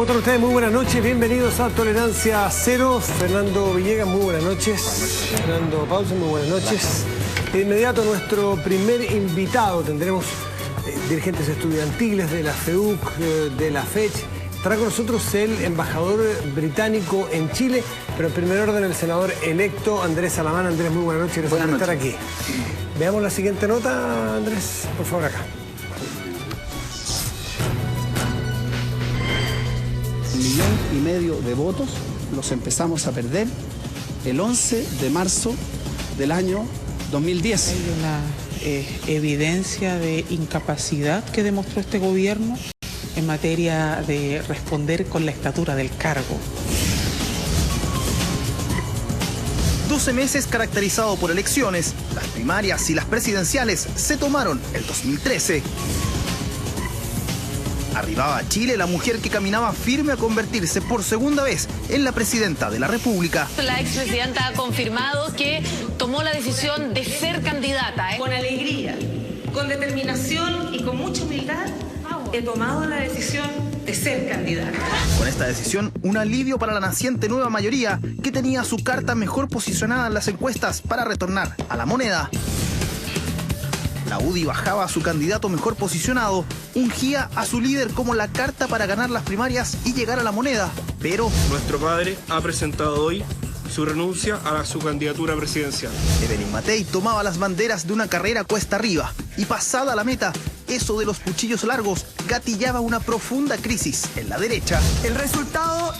¿Cómo están ustedes? Muy buenas noches, bienvenidos a Tolerancia Cero. Fernando Villegas, muy buenas noches. Fernando Pausa, muy buenas noches. De inmediato nuestro primer invitado, tendremos dirigentes estudiantiles de la FEUC, de la FECH. Estará con nosotros el embajador británico en Chile, pero en primer orden el senador electo Andrés Salamán. Andrés, muy buenas noches, gracias por estar aquí. Veamos la siguiente nota, Andrés, por favor, acá. 1,5 millones de votos los empezamos a perder el 11 de marzo del año 2010. Hay una evidencia de incapacidad que demostró este gobierno en materia de responder con la estatura del cargo. 12 meses caracterizados por elecciones, las primarias y las presidenciales se tomaron el 2013. Arribaba a Chile la mujer que caminaba firme a convertirse por segunda vez en la presidenta de la República. La expresidenta ha confirmado que tomó la decisión de ser candidata. Con alegría, con determinación y con mucha humildad he tomado la decisión de ser candidata. Con esta decisión, un alivio para la naciente nueva mayoría que tenía su carta mejor posicionada en las encuestas para retornar a la moneda. La UDI bajaba a su candidato mejor posicionado, ungía a su líder como la carta para ganar las primarias y llegar a la moneda, pero nuestro padre ha presentado hoy su renuncia a su candidatura presidencial. Evelyn Matei tomaba las banderas de una carrera cuesta arriba y pasada la meta, eso de los cuchillos largos gatillaba una profunda crisis en la derecha. El resultado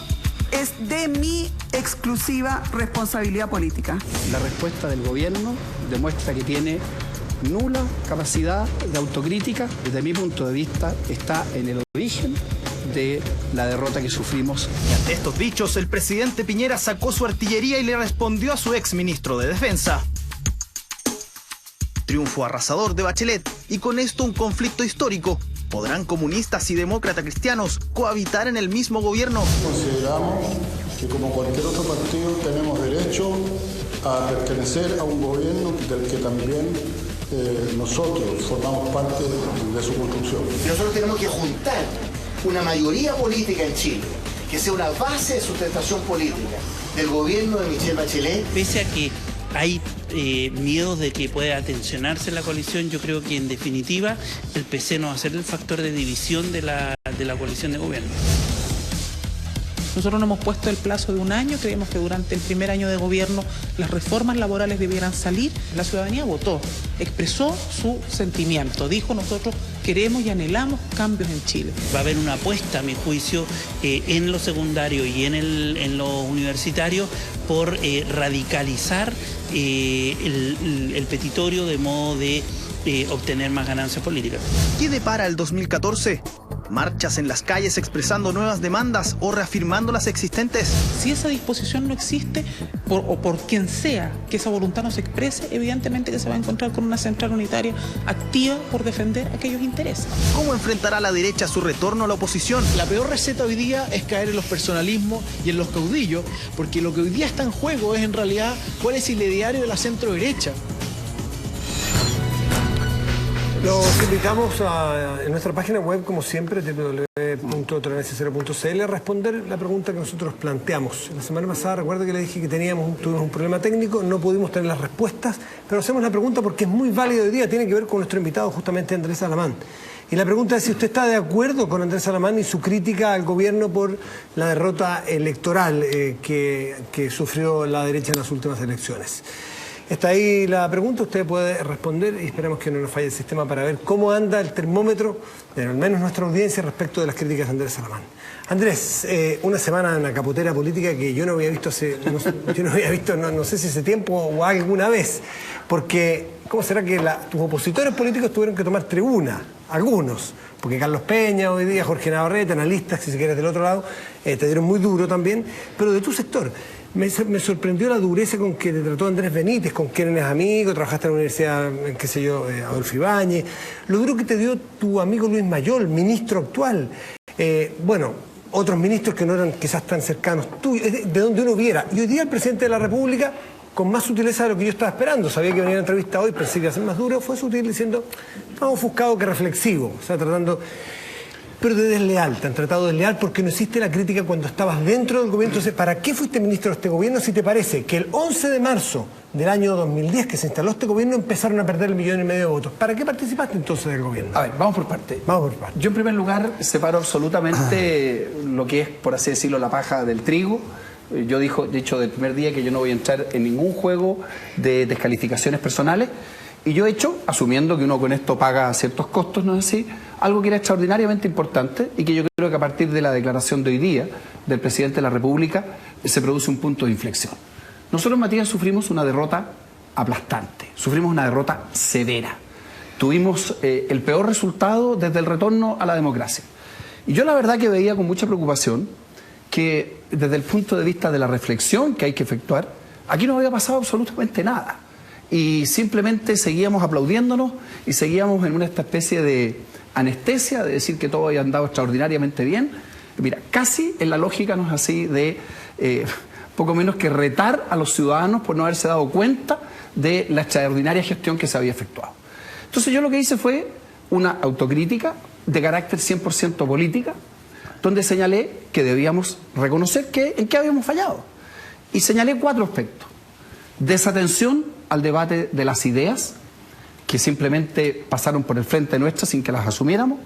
es de mi exclusiva responsabilidad política. La respuesta del gobierno demuestra que tiene nula capacidad de autocrítica. Desde mi punto de vista está en el origen de la derrota que sufrimos. Y ante estos dichos, el presidente Piñera sacó su artillería y le respondió a su exministro de Defensa. Triunfo arrasador de Bachelet y con esto un conflicto histórico. ¿Podrán comunistas y demócratas cristianos cohabitar en el mismo gobierno? Consideramos que como cualquier otro partido tenemos derecho a pertenecer a un gobierno del que también nosotros formamos parte de su construcción. Nosotros tenemos que juntar una mayoría política en Chile, que sea una base de sustentación política del gobierno de Michelle Bachelet. Pese a que hay miedos de que pueda tensionarse la coalición, yo creo que en definitiva el PC no va a ser el factor de división de la coalición de gobierno. Nosotros nos hemos puesto el plazo de 1 año, creemos que durante el primer año de gobierno las reformas laborales debieran salir. La ciudadanía votó, expresó su sentimiento, dijo: nosotros queremos y anhelamos cambios en Chile. Va a haber una apuesta, a mi juicio, en lo secundario y en lo universitario por radicalizar el petitorio de modo de obtener más ganancias políticas. ¿Qué depara el 2014? ¿Marchas en las calles expresando nuevas demandas o reafirmando las existentes? Si esa disposición no existe, por quien sea que esa voluntad no se exprese, evidentemente que se va a encontrar con una central unitaria activa por defender aquellos intereses. ¿Cómo enfrentará la derecha su retorno a la oposición? La peor receta hoy día es caer en los personalismos y en los caudillos, porque lo que hoy día está en juego es en realidad cuál es el ideario de la centro derecha. Los invitamos en nuestra página web, como siempre, www.toleranciacero.cl, a responder la pregunta que nosotros planteamos. La semana pasada, recuerda que le dije que tuvimos un problema técnico, no pudimos tener las respuestas, pero hacemos la pregunta porque es muy válida hoy día, tiene que ver con nuestro invitado, justamente Andrés Salamán. Y la pregunta es si usted está de acuerdo con Andrés Salamán y su crítica al gobierno por la derrota electoral que sufrió la derecha en las últimas elecciones. Está ahí la pregunta, usted puede responder y esperamos que no nos falle el sistema para ver cómo anda el termómetro de al menos nuestra audiencia respecto de las críticas de Andrés Salamán. Andrés, una semana en la capotera política que yo no había visto no sé si hace tiempo o alguna vez, porque ¿cómo será que tus opositores políticos tuvieron que tomar tribuna? Algunos, porque Carlos Peña hoy día, Jorge Navarrete, analistas, si se quieres del otro lado, te dieron muy duro también, pero de tu sector. Me sorprendió la dureza con que te trató Andrés Benítez, con quien eres amigo, trabajaste en la universidad, qué sé yo, Adolfo Ibáñez. Lo duro que te dio tu amigo Luis Mayol, ministro actual. Bueno, otros ministros que no eran quizás tan cercanos tuyos, de donde uno viera. Y hoy día el presidente de la República, con más sutileza de lo que yo estaba esperando, sabía que venía la entrevista hoy, pensé que iba a ser más duro, fue sutil diciendo, más ofuscado que reflexivo, o sea, tratando... pero de desleal. Te han tratado de desleal porque no hiciste la crítica cuando estabas dentro del gobierno. Entonces, ¿para qué fuiste ministro de este gobierno si te parece que el 11 de marzo del año 2010 que se instaló este gobierno empezaron a perder 1,5 millones de votos? ¿Para qué participaste entonces del gobierno? A ver, vamos por parte. Vamos por parte. Yo en primer lugar separo absolutamente lo que es, por así decirlo, la paja del trigo. Yo he dicho del primer día que yo no voy a entrar en ningún juego de descalificaciones personales. Y yo he hecho, asumiendo que uno con esto paga ciertos costos, ¿no es así?, algo que era extraordinariamente importante y que yo creo que a partir de la declaración de hoy día del presidente de la República se produce un punto de inflexión. Nosotros, Matías, sufrimos una derrota aplastante, sufrimos una derrota severa. Tuvimos el peor resultado desde el retorno a la democracia. Y yo la verdad que veía con mucha preocupación que desde el punto de vista de la reflexión que hay que efectuar, aquí no había pasado absolutamente nada. Y simplemente seguíamos aplaudiéndonos y seguíamos en esta especie de anestesia, de decir que todo había andado extraordinariamente bien. Mira, casi en la lógica no es así de poco menos que retar a los ciudadanos por no haberse dado cuenta de la extraordinaria gestión que se había efectuado. Entonces yo lo que hice fue una autocrítica de carácter 100% política, donde señalé que debíamos reconocer en qué habíamos fallado. Y señalé 4 aspectos. Desatención al debate de las ideas, que simplemente pasaron por el frente nuestra sin que las asumiéramos.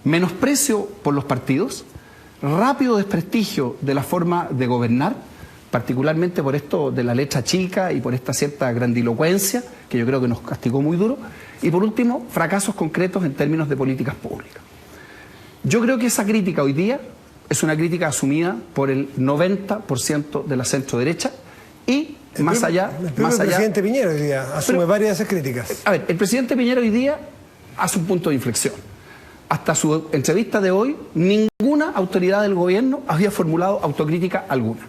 Menosprecio por los partidos. Rápido desprestigio de la forma de gobernar, particularmente por esto de la letra chica y por esta cierta grandilocuencia, que yo creo que nos castigó muy duro. Y por último, fracasos concretos en términos de políticas públicas. Yo creo que esa crítica hoy día es una crítica asumida por el 90% de la centro-derecha y el presidente Piñera hoy día asume varias de esas críticas. A ver, el presidente Piñera hoy día hace un punto de inflexión. Hasta su entrevista de hoy, ninguna autoridad del gobierno había formulado autocrítica alguna.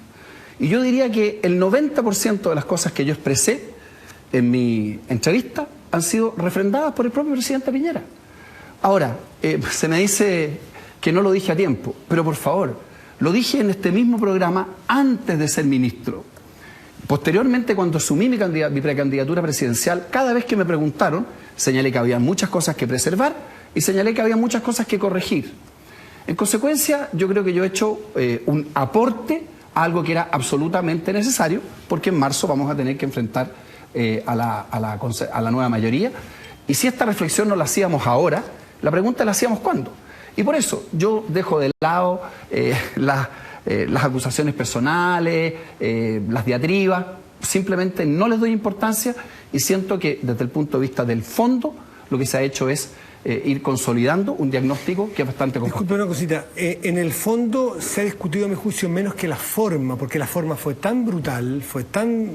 Y yo diría que el 90% de las cosas que yo expresé en mi entrevista han sido refrendadas por el propio presidente Piñera. Ahora, se me dice que no lo dije a tiempo, pero por favor, lo dije en este mismo programa antes de ser ministro. Posteriormente, cuando asumí mi precandidatura presidencial, cada vez que me preguntaron, señalé que había muchas cosas que preservar y señalé que había muchas cosas que corregir. En consecuencia, yo creo que yo he hecho un aporte a algo que era absolutamente necesario, porque en marzo vamos a tener que enfrentar a la nueva mayoría. Y si esta reflexión no la hacíamos ahora, la pregunta la hacíamos ¿cuándo? Y por eso yo dejo de lado las acusaciones personales, las diatribas, simplemente no les doy importancia y siento que desde el punto de vista del fondo lo que se ha hecho es ir consolidando un diagnóstico que es bastante complejo. Disculpe una cosita, en el fondo se ha discutido a mi juicio menos que la forma, porque la forma fue tan brutal, fue tan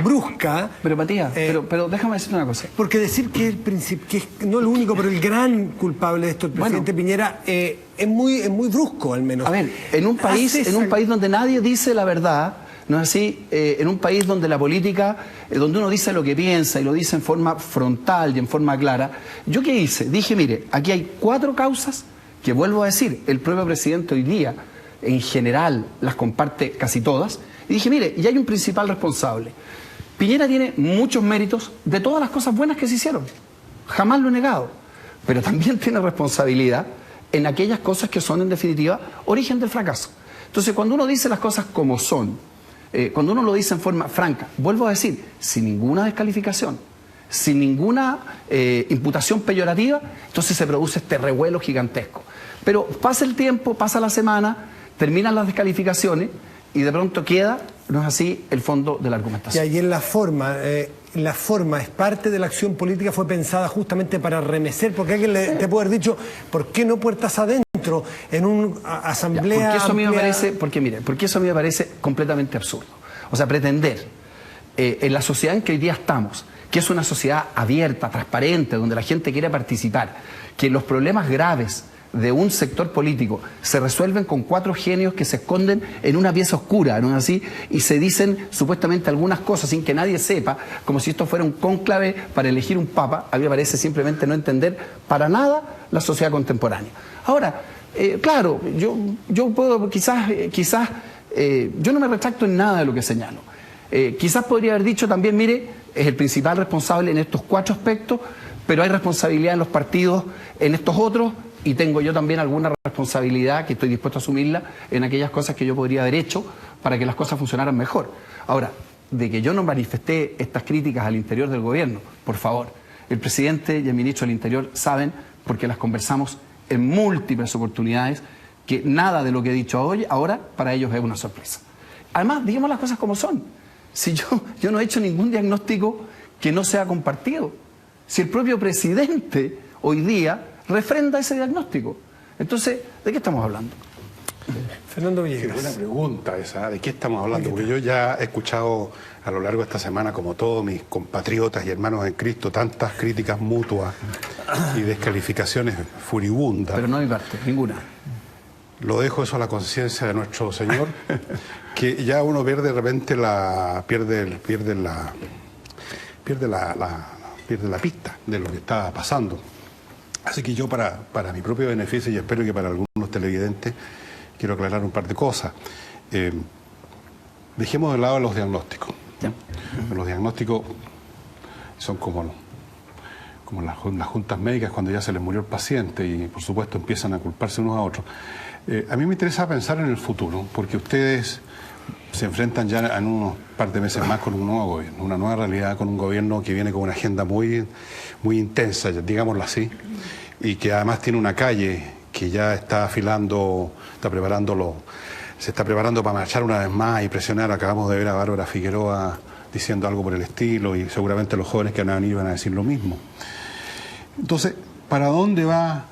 brusca. Pero Matías, pero déjame decirte una cosa. Porque decir que es no el único, pero el gran culpable de esto, el presidente Piñera, es muy brusco al menos. A ver, en un país donde nadie dice la verdad, ¿no es así? En un país donde la política, donde uno dice lo que piensa y lo dice en forma frontal y en forma clara, ¿yo qué hice? Dije, mire, aquí hay 4 causas que vuelvo a decir, el propio presidente hoy día, en general, las comparte casi todas, y dije, mire, y hay un principal responsable. Piñera tiene muchos méritos de todas las cosas buenas que se hicieron, jamás lo he negado, pero también tiene responsabilidad en aquellas cosas que son, en definitiva, origen del fracaso. Entonces, cuando uno dice las cosas como son, cuando uno lo dice en forma franca, vuelvo a decir, sin ninguna descalificación, sin ninguna imputación peyorativa, entonces se produce este revuelo gigantesco. Pero pasa el tiempo, pasa la semana, terminan las descalificaciones y de pronto queda, no es así, el fondo de la argumentación. Y en la forma es parte de la acción política, fue pensada justamente para remecer, porque alguien te puede haber dicho, ¿por qué no puertas adentro en una asamblea? Porque eso a mí me parece completamente absurdo. O sea, pretender en la sociedad en que hoy día estamos, que es una sociedad abierta, transparente, donde la gente quiere participar, que los problemas graves de un sector político se resuelven con 4 genios que se esconden en una pieza oscura, ¿no es así? Y se dicen supuestamente algunas cosas sin que nadie sepa, como si esto fuera un cónclave para elegir un papa. A mí me parece simplemente no entender para nada la sociedad contemporánea. Ahora, claro, yo puedo quizás yo no me retracto en nada de lo que señalo. Quizás podría haber dicho también, mire, es el principal responsable en estos 4 aspectos, pero hay responsabilidad en los partidos en estos otros. Y tengo yo también alguna responsabilidad que estoy dispuesto a asumirla en aquellas cosas que yo podría haber hecho para que las cosas funcionaran mejor. Ahora, de que yo no manifesté estas críticas al interior del gobierno, por favor, el presidente y el ministro del Interior saben, porque las conversamos en múltiples oportunidades, que nada de lo que he dicho hoy, ahora para ellos es una sorpresa. Además, digamos las cosas como son. Si yo no he hecho ningún diagnóstico que no sea compartido. Si el propio presidente hoy día refrenda ese diagnóstico. Entonces, ¿de qué estamos hablando? Fernando Villegas. Qué buena pregunta esa, ¿de qué estamos hablando? Porque yo ya he escuchado a lo largo de esta semana, como todos mis compatriotas y hermanos en Cristo, tantas críticas mutuas y descalificaciones furibundas. Pero no hay parte, ninguna. Lo dejo eso a la conciencia de nuestro Señor, que ya uno pierde de repente pierde la pista de lo que está pasando. Así que yo para mi propio beneficio, y espero que para algunos televidentes, quiero aclarar un par de cosas. Dejemos de lado los diagnósticos. ¿Ya? Los diagnósticos son como las juntas médicas cuando ya se les murió el paciente y por supuesto empiezan a culparse unos a otros. A mí me interesa pensar en el futuro, porque ustedes se enfrentan ya en unos par de meses más con un nuevo gobierno, una nueva realidad, con un gobierno que viene con una agenda muy intensa, digámoslo así, y que además tiene una calle que ya está afilando, se está preparando para marchar una vez más y presionar. Acabamos de ver a Bárbara Figueroa diciendo algo por el estilo y seguramente los jóvenes que van a venir van a decir lo mismo. Entonces, ¿para dónde va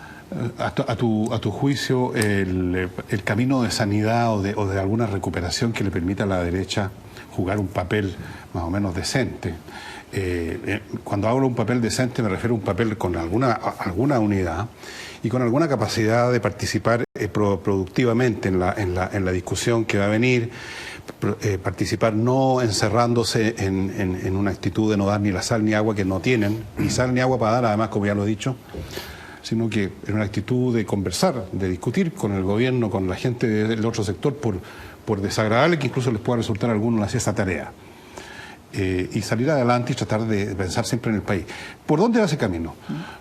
a tu juicio el camino de sanidad o de alguna recuperación que le permita a la derecha jugar un papel más o menos decente? Cuando hablo de un papel decente me refiero a un papel con alguna unidad y con alguna capacidad de participar productivamente en la discusión que va a venir, participar no encerrándose en una actitud de no dar ni la sal ni agua, que no tienen, ni sal ni agua para dar, además, como ya lo he dicho, sino que en una actitud de conversar, de discutir con el gobierno, con la gente del otro sector, por desagradable que incluso les pueda resultar a algunos hacer esa tarea. Y salir adelante y tratar de pensar siempre en el país. ¿Por dónde va ese camino?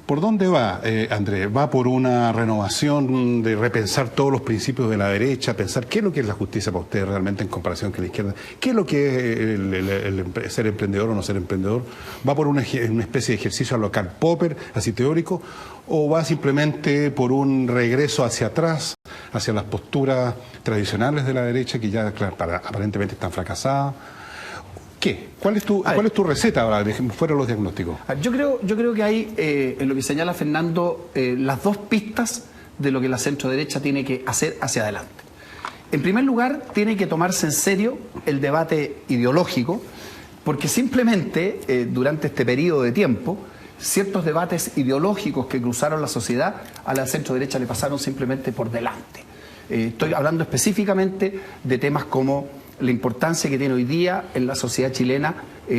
¿Por dónde va, Andrés? ¿Va por una renovación de repensar todos los principios de la derecha, pensar qué es lo que es la justicia para ustedes realmente en comparación con la izquierda? ¿Qué es lo que es ser emprendedor o no ser emprendedor? ¿Va por una especie de ejercicio a lo Karl Popper, así teórico? ¿O va simplemente por un regreso hacia atrás, hacia las posturas tradicionales de la derecha que ya aparentemente están fracasadas? ¿Qué? ¿Cuál es tu receta ahora, fuera de los diagnósticos? Yo creo que hay, en lo que señala Fernando, las dos pistas de lo que la centro-derecha tiene que hacer hacia adelante. En primer lugar, tiene que tomarse en serio el debate ideológico, porque simplemente durante este periodo de tiempo, ciertos debates ideológicos que cruzaron la sociedad a la centro-derecha le pasaron simplemente por delante. Estoy hablando específicamente de temas como la importancia que tiene hoy día en la sociedad chilena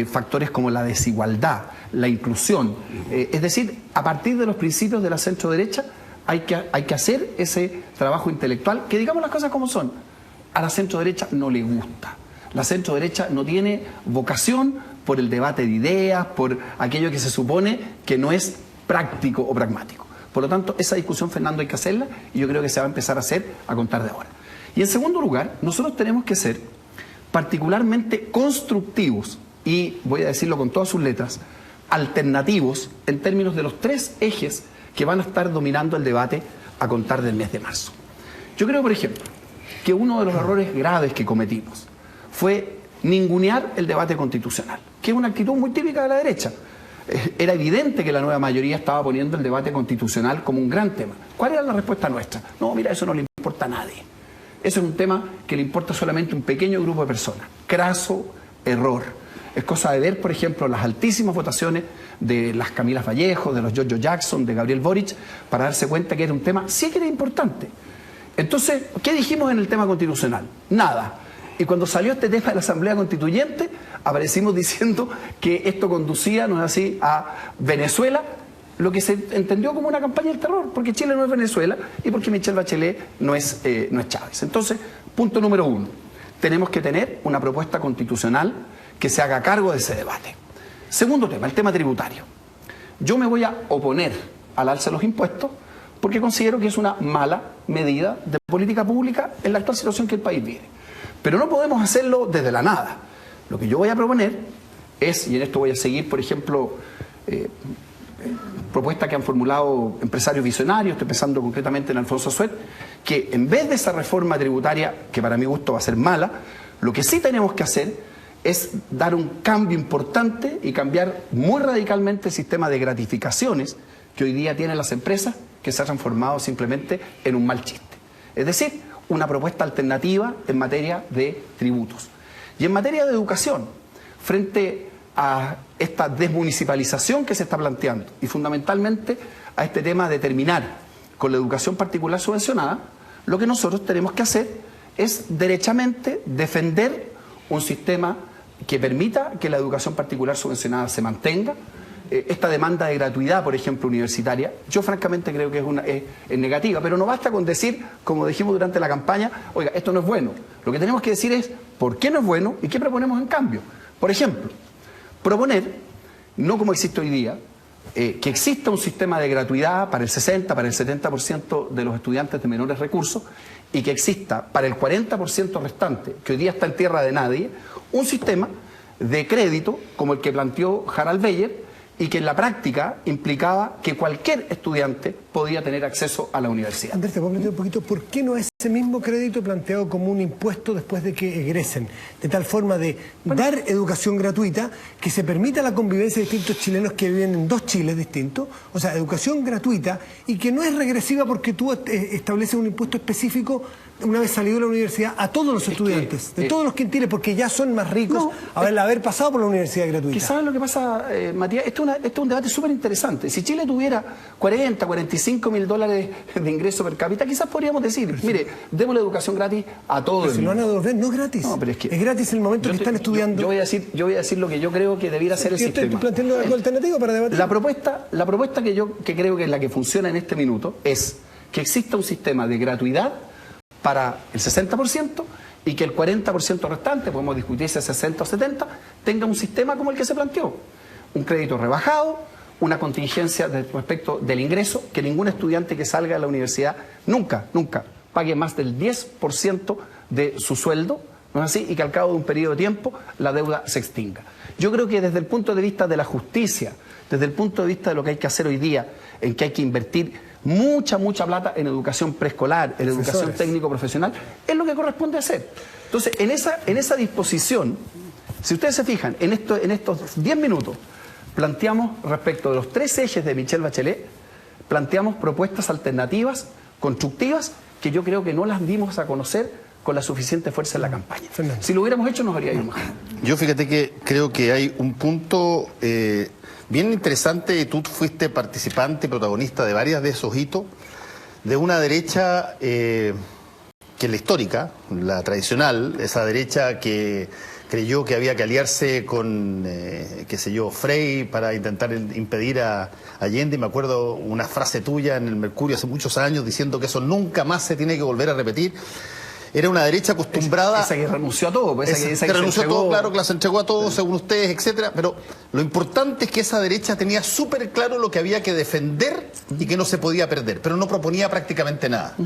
factores como la desigualdad, la inclusión. Es decir, a partir de los principios de la centro-derecha hay que hacer ese trabajo intelectual que, digamos las cosas como son, a la centro-derecha no le gusta. La centro-derecha no tiene vocación por el debate de ideas, por aquello que se supone que no es práctico o pragmático. Por lo tanto, esa discusión, Fernando, hay que hacerla y yo creo que se va a empezar a hacer a contar de ahora. Y en segundo lugar, nosotros tenemos que ser particularmente constructivos y, voy a decirlo con todas sus letras, alternativos en términos de los tres ejes que van a estar dominando el debate a contar del mes de marzo. Yo creo, por ejemplo, que uno de los errores graves que cometimos fue ningunear el debate constitucional, que es una actitud muy típica de la derecha. Era evidente que la nueva mayoría estaba poniendo el debate constitucional como un gran tema. ¿Cuál era la respuesta nuestra? No, mira, eso no le importa a nadie. Eso es un tema que le importa solamente a un pequeño grupo de personas. Craso error. Es cosa de ver, por ejemplo, las altísimas votaciones de las Camilas Vallejo, de los Giorgio Jackson, de Gabriel Boric, para darse cuenta que era un tema sí que era importante. Entonces, ¿qué dijimos en el tema constitucional? Nada. Y cuando salió este tema de la Asamblea Constituyente, aparecimos diciendo que esto conducía, no es así, a Venezuela, lo que se entendió como una campaña del terror, porque Chile no es Venezuela y porque Michelle Bachelet no es Chávez. Entonces, punto número uno, tenemos que tener una propuesta constitucional que se haga cargo de ese debate. Segundo tema, el tema tributario. Yo me voy a oponer al alza de los impuestos porque considero que es una mala medida de política pública en la actual situación que el país vive. Pero no podemos hacerlo desde la nada. Lo que yo voy a proponer es, y en esto voy a seguir, por ejemplo, propuestas que han formulado empresarios visionarios, estoy pensando concretamente en Alfonso Suet, que en vez de esa reforma tributaria, que para mi gusto va a ser mala, lo que sí tenemos que hacer es dar un cambio importante y cambiar muy radicalmente el sistema de gratificaciones que hoy día tienen las empresas, que se ha transformado simplemente en un mal chiste. Es decir, una propuesta alternativa en materia de tributos. Y en materia de educación, frente a esta desmunicipalización que se está planteando y fundamentalmente a este tema de terminar con la educación particular subvencionada, lo que nosotros tenemos que hacer es derechamente defender un sistema que permita que la educación particular subvencionada se mantenga. Esta demanda de gratuidad, por ejemplo, universitaria, yo francamente creo que es negativa, pero no basta con decir, como dijimos durante la campaña, oiga, esto no es bueno. Lo que tenemos que decir es por qué no es bueno y qué proponemos en cambio. Por ejemplo, proponer, no como existe hoy día, que exista un sistema de gratuidad para el 60, para el 70% de los estudiantes de menores recursos y que exista para el 40% restante, que hoy día está en tierra de nadie, un sistema de crédito como el que planteó Harald Beyer, y que en la práctica implicaba que cualquier estudiante podía tener acceso a la universidad. Andrés, te puedo plantear un poquito, ¿por qué no es ese mismo crédito planteado como un impuesto después de que egresen? De tal forma de dar educación gratuita, que se permita la convivencia de distintos chilenos que viven en dos Chiles distintos, o sea, educación gratuita, y que no es regresiva porque tú estableces un impuesto específico una vez salido de la universidad a todos los estudiantes, de todos los quintiles, porque ya son más ricos haber pasado por la universidad gratuita. ¿Sabes lo que pasa, Matías? Esto es un debate súper interesante. Si Chile tuviera 40, 45 mil dólares de ingreso per cápita, quizás podríamos decir, mire, demos la educación gratis a todos. Pero si lo van a devolver, no es gratis. No, pero es gratis en el momento que están estudiando. Yo voy a decir lo que yo creo que debiera ser el sistema. Estoy planteando algo alternativo para debatir. La propuesta que creo que es la que funciona en este minuto es que exista un sistema de gratuidad para el 60% y que el 40% restante, podemos discutir si es 60 o 70, tenga un sistema como el que se planteó. Un crédito rebajado, una contingencia respecto del ingreso, que ningún estudiante que salga de la universidad nunca pague más del 10% de su sueldo, ¿no es así? Y que al cabo de un periodo de tiempo la deuda se extinga. Yo creo que desde el punto de vista de la justicia, desde el punto de vista de lo que hay que hacer hoy día, en que hay que invertir mucha plata en educación preescolar, en educación técnico-profesional, es lo que corresponde hacer. Entonces, en esa disposición, si ustedes se fijan, en estos 10 minutos, planteamos respecto de los 3 ejes de Michelle Bachelet, planteamos propuestas alternativas, constructivas, que yo creo que no las dimos a conocer con la suficiente fuerza en la campaña. Fernando. Si lo hubiéramos hecho, nos habría ido mejor. Yo fíjate que creo que hay un punto bien interesante. Tú fuiste participante, protagonista de varias de esos hitos, de una derecha que es la histórica, la tradicional, esa derecha que creyó que había que aliarse con, qué sé yo, Frei para intentar impedir a Allende. Me acuerdo una frase tuya en el Mercurio hace muchos años diciendo que eso nunca más se tiene que volver a repetir. Era una derecha acostumbrada... Esa que renunció a todo. Esa que renunció a todo, claro, que las entregó a todos, según ustedes, etcétera. Pero lo importante es que esa derecha tenía súper claro lo que había que defender y que no se podía perder, pero no proponía prácticamente nada.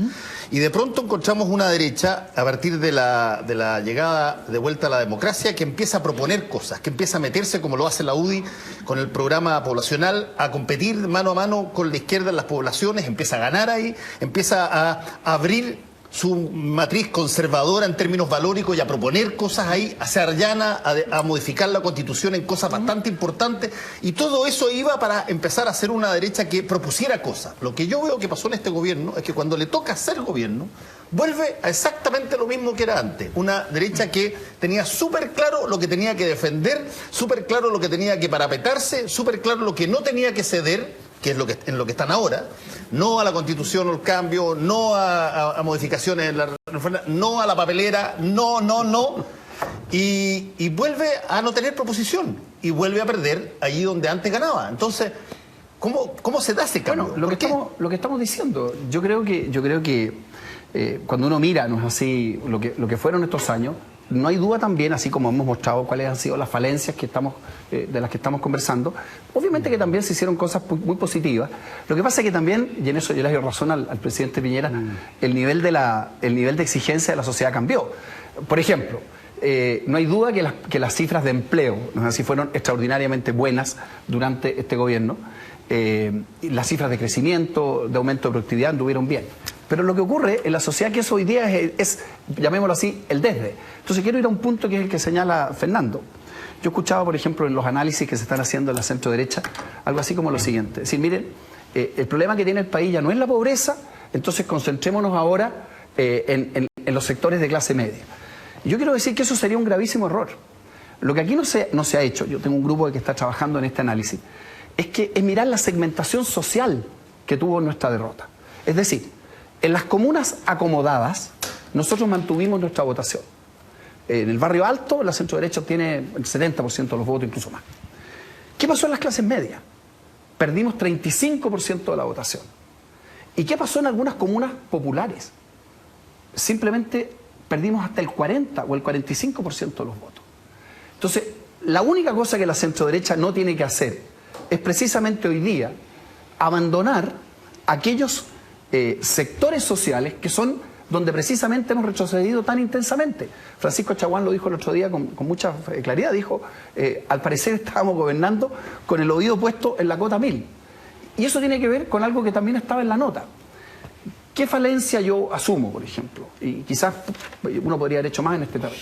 Y de pronto encontramos una derecha, a partir de la llegada de vuelta a la democracia, que empieza a proponer cosas, que empieza a meterse, como lo hace la UDI, con el programa poblacional, a competir mano a mano con la izquierda en las poblaciones, empieza a ganar ahí, empieza a abrir su matriz conservadora en términos valóricos y a proponer cosas ahí, a ser llana, a modificar la Constitución en cosas bastante importantes, y todo eso iba para empezar a hacer una derecha que propusiera cosas. Lo que yo veo que pasó en este gobierno es que cuando le toca hacer gobierno, vuelve a exactamente lo mismo que era antes. Una derecha que tenía súper claro lo que tenía que defender, súper claro lo que tenía que parapetarse, súper claro lo que no tenía que ceder, que es en lo que están ahora, no a la Constitución o el cambio, no a modificaciones en la reforma, no a la papelera, no, y vuelve a no tener proposición, y vuelve a perder allí donde antes ganaba. Entonces, ¿cómo se da ese cambio? Bueno, lo que estamos diciendo, yo creo que cuando uno mira, ¿no es así?, lo que fueron estos años, no hay duda también, así como hemos mostrado cuáles han sido las falencias que de las que estamos conversando, obviamente que también se hicieron cosas muy positivas. Lo que pasa es que también, y en eso yo le doy razón al presidente Piñera, el nivel de exigencia de la sociedad cambió. Por ejemplo, no hay duda que las cifras de empleo, no sé si fueron extraordinariamente buenas durante este gobierno. Las cifras de crecimiento, de aumento de productividad anduvieron bien. Pero lo que ocurre en la sociedad que es hoy día es, llamémoslo así, el desde. Entonces quiero ir a un punto que es el que señala Fernando. Yo escuchaba, por ejemplo, en los análisis que se están haciendo en la centro derecha, algo así como lo siguiente. Es decir, miren, el problema que tiene el país ya no es la pobreza, entonces concentrémonos ahora en los sectores de clase media. Yo quiero decir que eso sería un gravísimo error. Lo que aquí no se ha hecho, yo tengo un grupo que está trabajando en este análisis, es mirar la segmentación social que tuvo nuestra derrota. Es decir, en las comunas acomodadas, nosotros mantuvimos nuestra votación. En el barrio alto, la centro derecha tiene el 70% de los votos, incluso más. ¿Qué pasó en las clases medias? Perdimos 35% de la votación. ¿Y qué pasó en algunas comunas populares? Simplemente perdimos hasta el 40 o el 45% de los votos. Entonces, la única cosa que la centro derecha no tiene que hacer es precisamente hoy día abandonar aquellos sectores sociales que son donde precisamente hemos retrocedido tan intensamente. Francisco Chaguán lo dijo el otro día con mucha claridad, dijo, al parecer estábamos gobernando con el oído puesto en la cota 1000. Y eso tiene que ver con algo que también estaba en la nota. ¿Qué falencia yo asumo, por ejemplo? Y quizás uno podría haber hecho más en este terreno.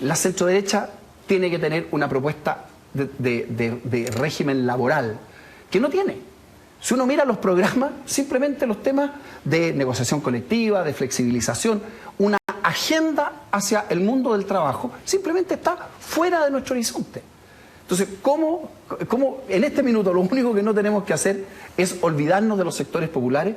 La centroderecha tiene que tener una propuesta de régimen laboral que no tiene. Si uno mira los programas, simplemente los temas de negociación colectiva, de flexibilización, una agenda hacia el mundo del trabajo, simplemente está fuera de nuestro horizonte. Entonces, ¿cómo en este minuto lo único que no tenemos que hacer es olvidarnos de los sectores populares?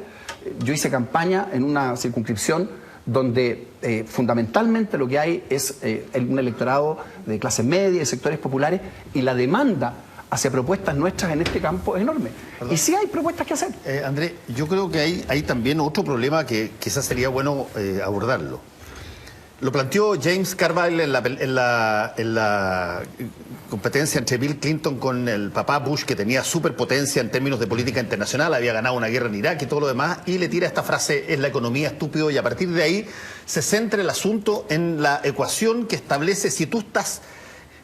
Yo hice campaña en una circunscripción donde fundamentalmente lo que hay es un electorado de clase media, de sectores populares, y la demanda hacia propuestas nuestras en este campo es enorme. ¿Perdón? Y sí hay propuestas que hacer. Andrés, yo creo que hay también otro problema que quizás sería bueno abordarlo. Lo planteó James Carville en la competencia entre Bill Clinton con el papá Bush, que tenía superpotencia en términos de política internacional, había ganado una guerra en Irak y todo lo demás, y le tira esta frase: es la economía, estúpido, y a partir de ahí se centra el asunto en la ecuación que establece: si tú estás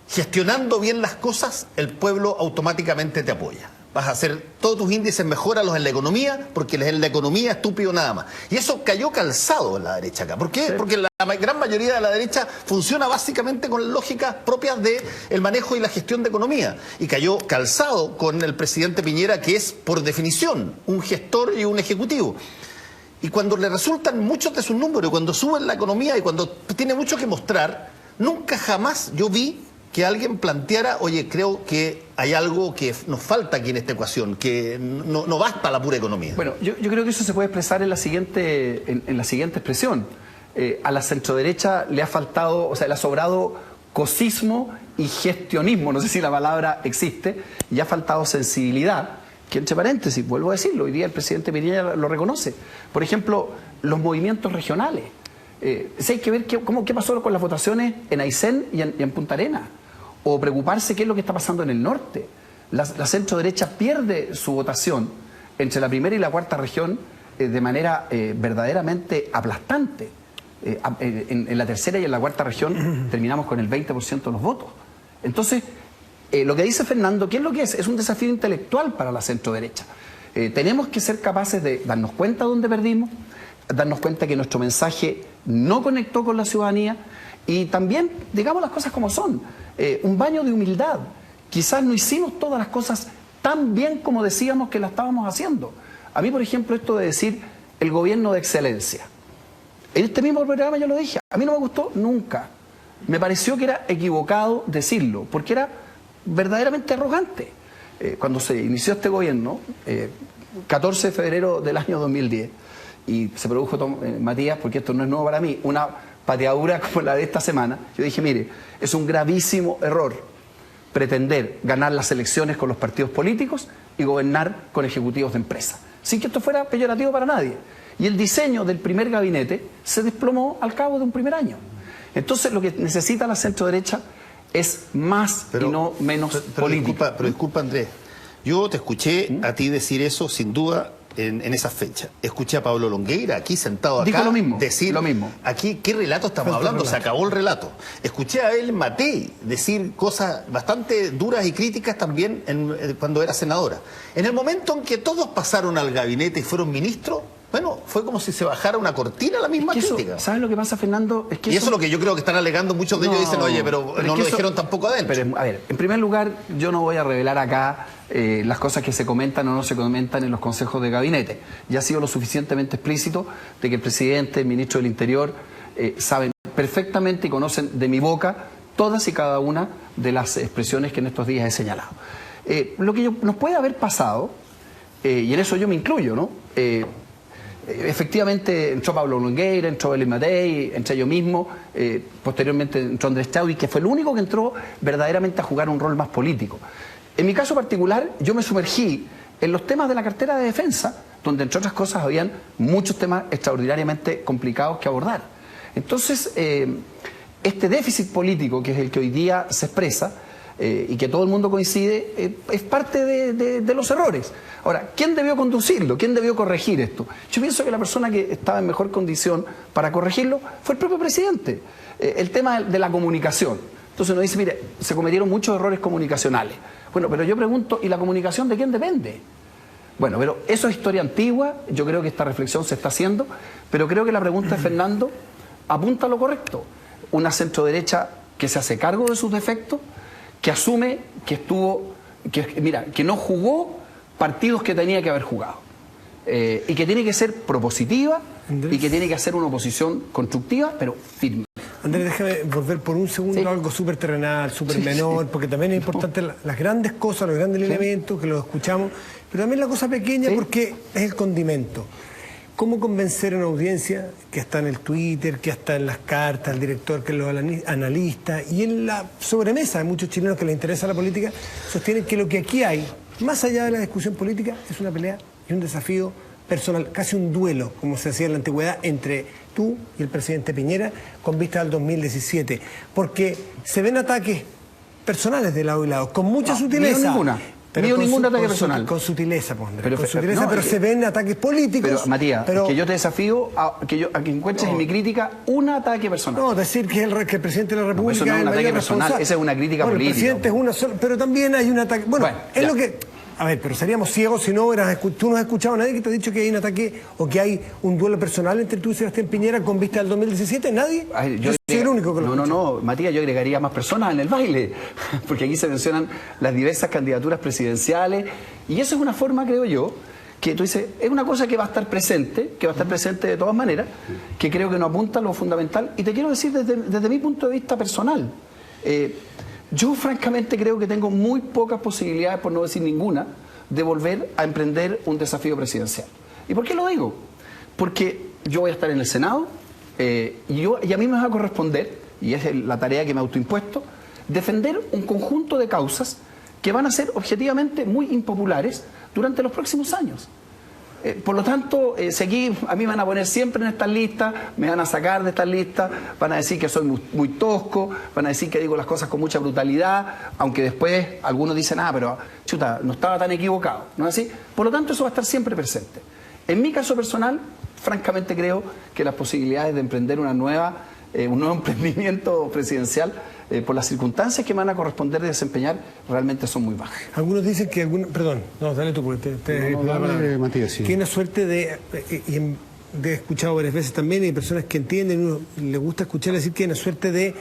gestionando bien las cosas, el pueblo automáticamente te apoya. Vas a hacer todos tus índices, mejóralos en la economía, porque en la economía estúpido nada más. Y eso cayó calzado en la derecha acá. ¿Por qué? Sí. Porque la gran mayoría de la derecha funciona básicamente con lógicas propias del manejo y la gestión de economía. Y cayó calzado con el presidente Piñera, que es, por definición, un gestor y un ejecutivo. Y cuando le resultan muchos de sus números, cuando suben la economía y cuando tiene mucho que mostrar, nunca jamás yo vi que alguien planteara: oye, creo que hay algo que nos falta aquí en esta ecuación, que no basta la pura economía. Bueno, yo creo que eso se puede expresar en la siguiente expresión. A la centroderecha le ha faltado, o sea, le ha sobrado cosismo y gestionismo, no sé si la palabra existe, y ha faltado sensibilidad, que, entre paréntesis, vuelvo a decirlo, hoy día el presidente Piñera lo reconoce. Por ejemplo, los movimientos regionales. Si hay que ver qué pasó con las votaciones en Aysén y en Punta Arenas, o preocuparse qué es lo que está pasando en el norte. La centro derecha pierde su votación entre la primera y la cuarta región de manera verdaderamente aplastante. En la tercera y en la cuarta región terminamos con el 20% de los votos. Entonces, lo que dice Fernando, ¿qué es lo que es? Es un desafío intelectual para la centro derecha. Tenemos que ser capaces de darnos cuenta de dónde perdimos, darnos cuenta que nuestro mensaje no conectó con la ciudadanía, y también, digamos las cosas como son, un baño de humildad. Quizás no hicimos todas las cosas tan bien como decíamos que las estábamos haciendo. A mí, por ejemplo, esto de decir el gobierno de excelencia. En este mismo programa yo lo dije, a mí no me gustó nunca. Me pareció que era equivocado decirlo, porque era verdaderamente arrogante. Cuando se inició este gobierno, 14 de febrero del año 2010, y se produjo, Matías, porque esto no es nuevo para mí, una pateadura como la de esta semana, yo dije, mire, es un gravísimo error pretender ganar las elecciones con los partidos políticos y gobernar con ejecutivos de empresa, sin que esto fuera peyorativo para nadie. Y el diseño del primer gabinete se desplomó al cabo de un primer año. Entonces lo que necesita la centro-derecha es más y no menos política. Pero disculpa, Andrés, yo te escuché a ti decir eso sin duda en esa fecha. Escuché a Pablo Longueira aquí sentado acá dijo lo mismo, decir lo mismo. Aquí, ¿qué relato estamos hablando? Se acabó el relato. Escuché a él, Matei, decir cosas bastante duras y críticas también cuando era senadora. En el momento en que todos pasaron al gabinete y fueron ministros, bueno, fue como si se bajara una cortina a la misma crítica. ¿Sabes lo que pasa, Fernando? Es que y eso es lo que yo creo que están alegando muchos de ellos. Dicen, oye, pero no lo dijeron tampoco adentro. Pero, a ver, en primer lugar, yo no voy a revelar acá las cosas que se comentan o no se comentan en los consejos de gabinete. Ya ha sido lo suficientemente explícito de que el presidente, el ministro del Interior, saben perfectamente y conocen de mi boca todas y cada una de las expresiones que en estos días he señalado. Lo que nos puede haber pasado, y en eso yo me incluyo, ¿no? Efectivamente entró Pablo Longueira, entró Belén Matei, entré yo mismo, posteriormente entró Andrés Chadwick, que fue el único que entró verdaderamente a jugar un rol más político. En mi caso particular, yo me sumergí en los temas de la cartera de defensa, donde entre otras cosas habían muchos temas extraordinariamente complicados que abordar. Entonces, este déficit político, que es el que hoy día se expresa, y que todo el mundo coincide, es parte de los errores. Ahora, ¿quién debió conducirlo? ¿Quién debió corregir esto? Yo pienso que la persona que estaba en mejor condición para corregirlo fue el propio presidente. El tema de la comunicación. Entonces uno dice, mire, se cometieron muchos errores comunicacionales. Bueno, pero yo pregunto, ¿y la comunicación de quién depende? Bueno, pero eso es historia antigua, yo creo que esta reflexión se está haciendo, pero creo que la pregunta de Fernando apunta a lo correcto. Una centroderecha que se hace cargo de sus defectos, que asume que que no jugó partidos que tenía que haber jugado. Y que tiene que ser propositiva, Andrés, y que tiene que hacer una oposición constructiva, pero firme. Andrés, déjame volver por un segundo a algo súper terrenal, súper menor, porque también es importante las grandes cosas, los grandes lineamientos, que los escuchamos, pero también la cosa pequeña porque es el condimento. ¿Cómo convencer a una audiencia que está en el Twitter, que está en las cartas, el director, que los analistas, y en la sobremesa de muchos chilenos que les interesa la política, sostienen que lo que aquí hay, más allá de la discusión política, es una pelea y un desafío personal, casi un duelo, como se hacía en la antigüedad, entre tú y el presidente Piñera, con vista al 2017? Porque se ven ataques personales de lado y lado, con mucha sutileza. Ningún ataque personal. Con sutileza, pero se ven ataques políticos. Pero, Matías, que yo te desafío a que encuentres en mi crítica un ataque personal. No, decir que el presidente de la República eso no es un ataque personal, esa es una crítica política. El presidente es una sola, pero también hay un ataque. Bueno es lo que... A ver, pero seríamos ciegos si no tú no has escuchado a nadie que te ha dicho que hay un ataque o que hay un duelo personal entre tú y Sebastián Piñera con vista al 2017. ¿Nadie? Yo soy el único que lo escucha. No, Matías, yo agregaría más personas en el baile, porque aquí se mencionan las diversas candidaturas presidenciales, y eso es una forma, creo yo, que tú dices, es una cosa que va a estar presente, de todas maneras, que creo que no apunta a lo fundamental, y te quiero decir desde mi punto de vista personal. Yo francamente creo que tengo muy pocas posibilidades, por no decir ninguna, de volver a emprender un desafío presidencial. ¿Y por qué lo digo? Porque yo voy a estar en el Senado y a mí me va a corresponder, y es la tarea que me he autoimpuesto, defender un conjunto de causas que van a ser objetivamente muy impopulares durante los próximos años. Por lo tanto, seguí, a mí me van a poner siempre en estas listas, me van a sacar de estas listas, van a decir que soy muy tosco, van a decir que digo las cosas con mucha brutalidad, aunque después algunos dicen, pero chuta, no estaba tan equivocado, ¿no es así? Por lo tanto, eso va a estar siempre presente. En mi caso personal, francamente creo que las posibilidades de emprender un nuevo emprendimiento presidencial, por las circunstancias que me van a corresponder de desempeñar, realmente son muy bajas. Algunos dicen que perdón, dale tú, porque Matías, sí. Tiene suerte de he escuchado varias veces también, y hay personas que entienden, uno le gusta escuchar decir que tiene suerte de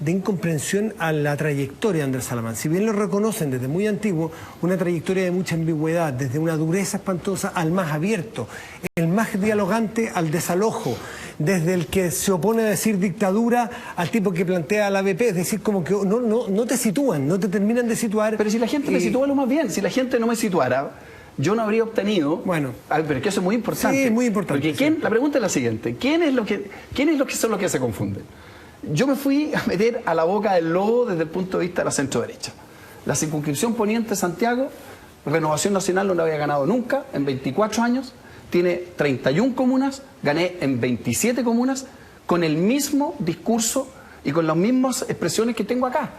incomprensión a la trayectoria de Andrés Salamán. Si bien lo reconocen desde muy antiguo, una trayectoria de mucha ambigüedad, desde una dureza espantosa al más abierto, el más dialogante al desalojo, desde el que se opone a decir dictadura al tipo que plantea la ABP, es decir, como que no te sitúan, no te terminan de situar. Pero si la gente me sitúa lo más bien, si la gente no me situara, yo no habría obtenido... Bueno. Pero es que eso es muy importante. Sí, muy importante. Porque la pregunta es la siguiente, ¿quiénes son los que se confunden? Yo me fui a meter a la boca del lobo desde el punto de vista de la centro-derecha. La circunscripción Poniente Santiago, Renovación Nacional no la había ganado nunca en 24 años, tiene 31 comunas, gané en 27 comunas, con el mismo discurso y con las mismas expresiones que tengo acá.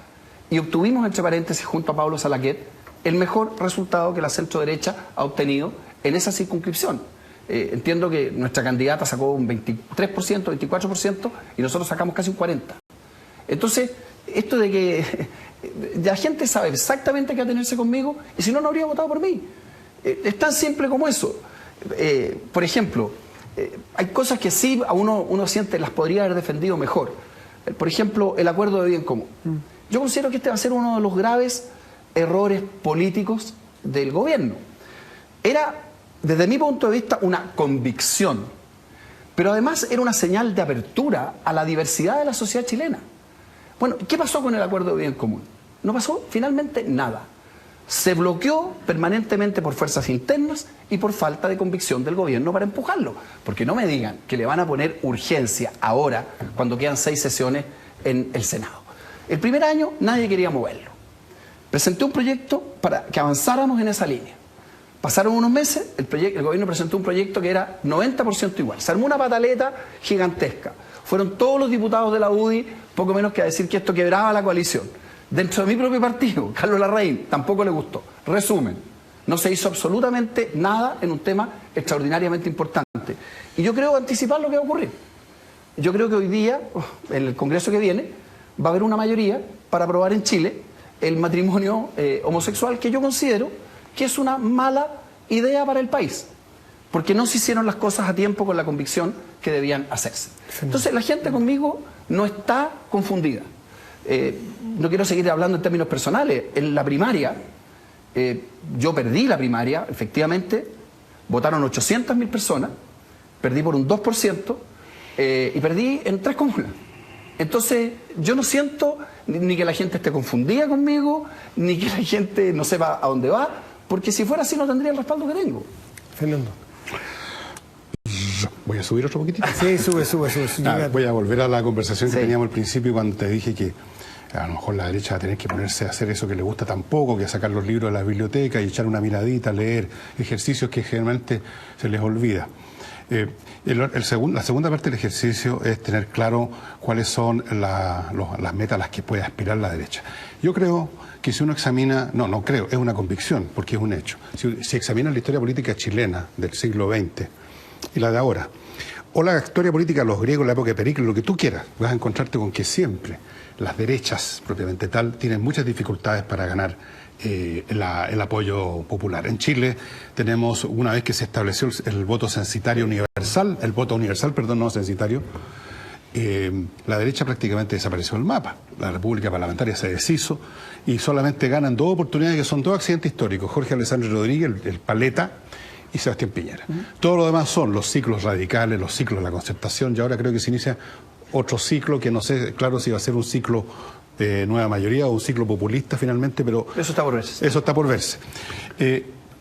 Y obtuvimos, entre paréntesis, junto a Pablo Salaquet, el mejor resultado que la centro-derecha ha obtenido en esa circunscripción. Entiendo que nuestra candidata sacó un 23%, 24%, y nosotros sacamos casi un 40%. Entonces, esto de que la gente sabe exactamente qué atenerse conmigo, y si no, no habría votado por mí. Es tan simple como eso. Por ejemplo, hay cosas que sí a uno siente las podría haber defendido mejor. Por ejemplo, el acuerdo de bien común. Yo considero que este va a ser uno de los graves errores políticos del gobierno. Era, desde mi punto de vista, una convicción, pero además era una señal de apertura a la diversidad de la sociedad chilena. Bueno, ¿qué pasó con el acuerdo de bien común? No pasó finalmente nada. Se bloqueó permanentemente por fuerzas internas y por falta de convicción del gobierno para empujarlo. Porque no me digan que le van a poner urgencia ahora, cuando quedan 6 sesiones en el Senado. El primer año nadie quería moverlo. Presenté un proyecto para que avanzáramos en esa línea. Pasaron unos meses, el gobierno presentó un proyecto que era 90% igual. Se armó una pataleta gigantesca. Fueron todos los diputados de la UDI, poco menos que a decir que esto quebraba la coalición. Dentro de mi propio partido, Carlos Larraín, tampoco le gustó. Resumen, no se hizo absolutamente nada en un tema extraordinariamente importante. Y yo creo anticipar lo que va a ocurrir. Yo creo que hoy día, en el Congreso que viene, va a haber una mayoría para aprobar en Chile el matrimonio homosexual, que yo considero que es una mala idea para el país, porque no se hicieron las cosas a tiempo con la convicción que debían hacerse. Entonces la gente conmigo no está confundida. No quiero seguir hablando en términos personales. En la primaria, yo perdí la primaria, efectivamente, votaron 800.000 personas, perdí por un 2% y perdí en 3 comunas. Entonces, yo no siento ni que la gente esté confundida conmigo, ni que la gente no sepa a dónde va, porque si fuera así no tendría el respaldo que tengo. Fernando. Voy a subir otro poquitito. Sí, sube. Voy a volver a la conversación que teníamos al principio cuando te dije que a lo mejor la derecha va a tener que ponerse a hacer eso que le gusta tan poco, que sacar los libros de la biblioteca y echar una miradita, leer ejercicios que generalmente se les olvida. La segunda parte del ejercicio es tener claro cuáles son las metas a las que puede aspirar la derecha. Yo creo que si uno examina, no creo, es una convicción, porque es un hecho. Si examina la historia política chilena del siglo XX y la de ahora, o la historia política de los griegos, la época de Pericles, lo que tú quieras, vas a encontrarte con que siempre las derechas, propiamente tal, tienen muchas dificultades para ganar el apoyo popular. En Chile tenemos, una vez que se estableció el voto censitario universal, no censitario, la derecha prácticamente desapareció del mapa. La República Parlamentaria se deshizo y solamente ganan 2 oportunidades que son 2 accidentes históricos: Jorge Alessandro Rodríguez, el Paleta, y Sebastián Piñera. Todo lo demás son los ciclos radicales, los ciclos de la concertación, y ahora creo que se inicia otro ciclo que no sé, claro, si va a ser un ciclo nueva mayoría o un ciclo populista finalmente, pero eso está por verse. Eso está por verse.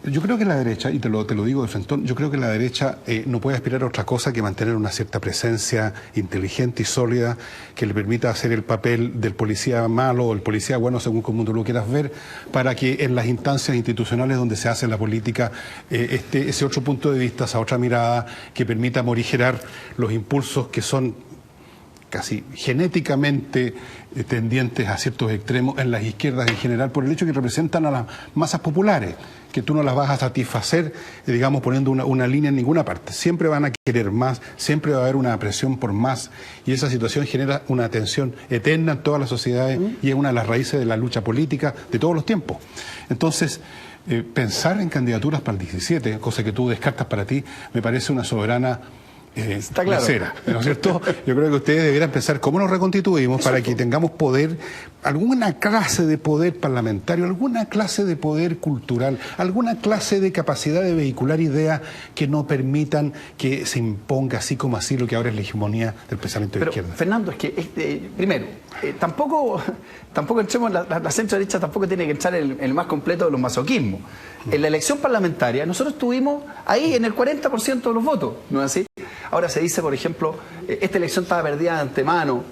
Yo creo que la derecha, y te lo digo de frentón, yo creo que la derecha no puede aspirar a otra cosa que mantener una cierta presencia inteligente y sólida que le permita hacer el papel del policía malo o el policía bueno, según como tú lo quieras ver, para que en las instancias institucionales donde se hace la política ese otro punto de vista, esa otra mirada que permita morigerar los impulsos que son casi genéticamente tendientes a ciertos extremos en las izquierdas en general, por el hecho que representan a las masas populares, que tú no las vas a satisfacer, digamos, poniendo una línea en ninguna parte. Siempre van a querer más, siempre va a haber una presión por más, y esa situación genera una tensión eterna en todas las sociedades y es una de las raíces de la lucha política de todos los tiempos. Entonces, pensar en candidaturas para el 17, cosa que tú descartas para ti, me parece una soberana está claro, ¿no es cierto? Yo creo que ustedes deberían pensar cómo nos reconstituimos para que tengamos poder, alguna clase de poder parlamentario, alguna clase de poder cultural, alguna clase de capacidad de vehicular ideas que no permitan que se imponga así como así lo que ahora es la hegemonía del pensamiento de izquierda. Fernando, es que primero, tampoco entremos, la centro derecha tampoco tiene que entrar en el más completo de los masoquismos. En la elección parlamentaria nosotros estuvimos ahí en el 40% de los votos, ¿no es así? Ahora se dice, por ejemplo, esta elección estaba perdida de antemano,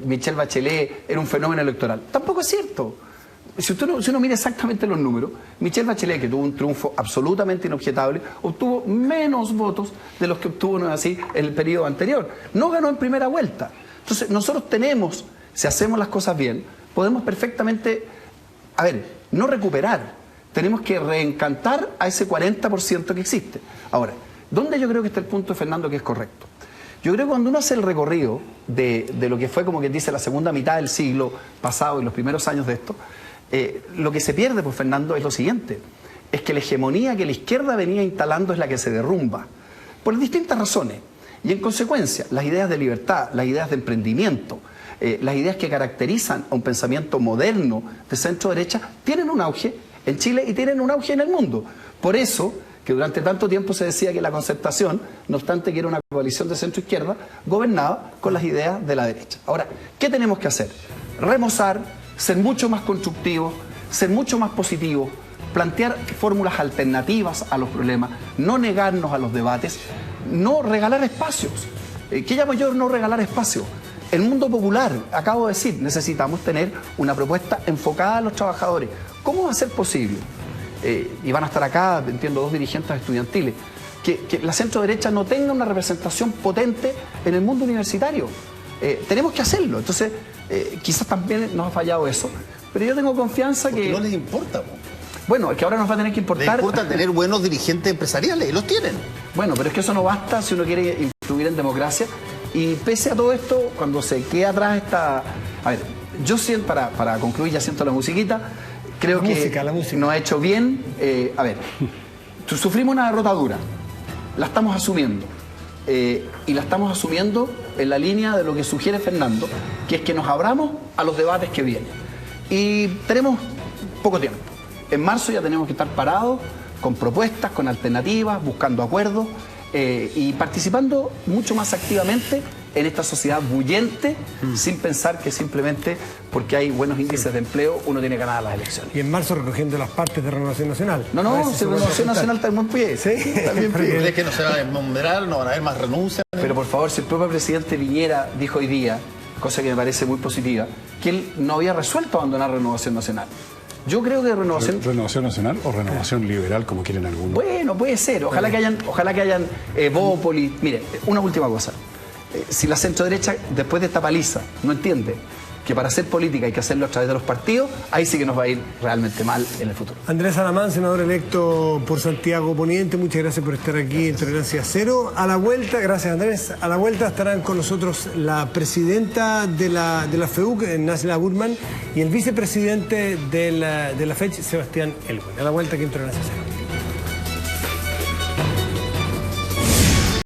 Michelle Bachelet era un fenómeno electoral. Tampoco es cierto. Si uno mira exactamente los números, Michelle Bachelet, que tuvo un triunfo absolutamente inobjetable, obtuvo menos votos de los que obtuvo, no es así, en el periodo anterior. No ganó en primera vuelta. Entonces, nosotros tenemos si hacemos las cosas bien, podemos perfectamente, no recuperar, tenemos que reencantar a ese 40% que existe. Ahora, ¿dónde yo creo que está el punto, Fernando, que es correcto? Yo creo que cuando uno hace el recorrido de lo que fue, como quien dice, la segunda mitad del siglo pasado y los primeros años de esto, lo que se pierde, pues, Fernando, es lo siguiente, es que la hegemonía que la izquierda venía instalando es la que se derrumba, por distintas razones. Y en consecuencia, las ideas de libertad, las ideas de emprendimiento, las ideas que caracterizan a un pensamiento moderno de centro-derecha, tienen un auge en Chile y tienen un auge en el mundo. Por eso que durante tanto tiempo se decía que la Concertación, no obstante que era una coalición de centro-izquierda, gobernaba con las ideas de la derecha. Ahora, ¿qué tenemos que hacer? Remozar, ser mucho más constructivos, ser mucho más positivos, plantear fórmulas alternativas a los problemas, no negarnos a los debates, no regalar espacios. ¿Qué llamo yo no regalar espacios? El mundo popular, acabo de decir, necesitamos tener una propuesta enfocada a los trabajadores. ¿Cómo va a ser posible? Y van a estar acá, entiendo, 2 dirigentes estudiantiles, que la centro-derecha no tenga una representación potente en el mundo universitario. Tenemos que hacerlo. Entonces, quizás también nos ha fallado eso, pero yo tengo confianza que... no les importa, ¿no? Bueno, es que ahora nos va a tener que importar... Les importa tener buenos dirigentes empresariales, y los tienen. Bueno, pero es que eso no basta si uno quiere influir en democracia. Y pese a todo esto, cuando se queda atrás esta... A ver, yo siento, para concluir, ya siento la musiquita, creo la música nos ha hecho bien. Sufrimos una derrota dura, la estamos asumiendo. Y la estamos asumiendo en la línea de lo que sugiere Fernando, que es que nos abramos a los debates que vienen. Y tenemos poco tiempo. En marzo ya tenemos que estar parados, con propuestas, con alternativas, buscando acuerdos y participando mucho más activamente en esta sociedad bullente, sin pensar que simplemente porque hay buenos índices de empleo uno tiene ganadas las elecciones. Y en marzo recogiendo las partes de Renovación Nacional. No, si Renovación Nacional está en buen pie. ¿Sí? También pie. ¿Es que no se va a desmembrar, no van a haber más renuncias? Pero por favor, si el propio presidente Piñera dijo hoy día, cosa que me parece muy positiva, que él no había resuelto abandonar Renovación Nacional. Yo creo que ¿Renovación Nacional o Renovación Liberal, como quieren algunos? Bueno, puede ser. Ojalá que hayan Bópoli. Mire, una última cosa. Si la centro-derecha, después de esta paliza, no entiende que para hacer política hay que hacerlo a través de los partidos, ahí sí que nos va a ir realmente mal en el futuro. Andrés Alamán, senador electo por Santiago Poniente, muchas gracias por estar aquí en Tolerancia Cero. A la vuelta, gracias Andrés, a la vuelta estarán con nosotros la presidenta de la FEUC, Nasla Burman, y el vicepresidente de la FECH, Sebastián Elwin. A la vuelta aquí en Tolerancia Cero.